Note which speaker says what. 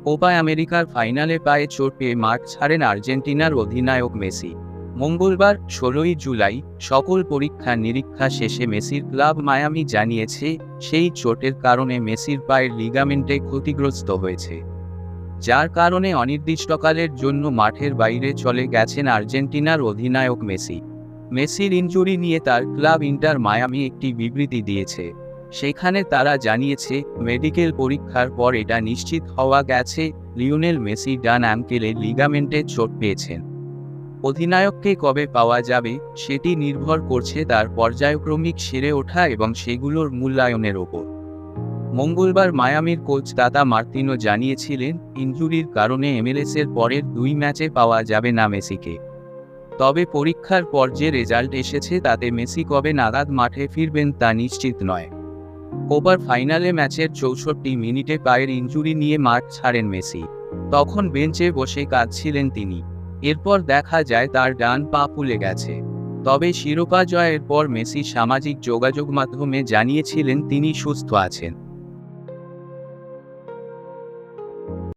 Speaker 1: Copa আমেরিকার ফাইনালে পায়ে চোট পেয়ে মাঠ ছাড়েন আর্জেন্টিনার অধিনায়ক মেসি। মঙ্গলবার ১৬ই জুলাই সকল পরীক্ষা নিরীক্ষা শেষে মেসির ক্লাব মায়ামি জানিয়েছে সেই চোটের কারণে মেসির পায়ের লিগামেন্টে ক্ষতিগ্রস্ত হয়েছে, যার কারণে অনির্দিষ্টকালের জন্য মাঠের বাইরে চলে গেছেন আর্জেন্টিনার অধিনায়ক মেসি। মেসির ইনজুরি নিয়ে তার ক্লাব ইন্টার মায়ামি একটি বিবৃতি দিয়েছে। সেখানে তারা জানিয়েছে, মেডিকেল পরীক্ষার পর এটা নিশ্চিত হওয়া গেছে লিওনেল মেসি ডান অ্যাঙ্কেলে লিগামেন্টে চোট পেয়েছেন। অধিনায়ককে কবে পাওয়া যাবে সেটি নির্ভর করছে তার পর্যায়ক্রমিক সেরে ওঠা এবং সেগুলোর মূল্যায়নের ওপর। মঙ্গলবার মায়ামির কোচ তাতা মার্তিনো জানিয়েছিলেন, ইনজুরির কারণে এমএলএসের পরের 2 ম্যাচে পাওয়া যাবে না মেসিকে। তবে পরীক্ষার পর যে রেজাল্ট এসেছে তাতে মেসি কবে নাগাদ মাঠে ফিরবেন তা নিশ্চিত নয়। কোপার ফাইনালে ম্যাচের ৬৪ মিনিটে পায়ের ইনজুরি নিয়ে মাঠ ছাড়েন মেসি। তখন বেঞ্চে বসে কাঁদছিলেন তিনি। এরপর দেখা যায় তার ডান পা ফুলে গেছে। তবে শিরোপা জয়ের পর মেসি সামাজিক যোগাযোগ মাধ্যমে জানিয়েছিলেন তিনি সুস্থ আছেন।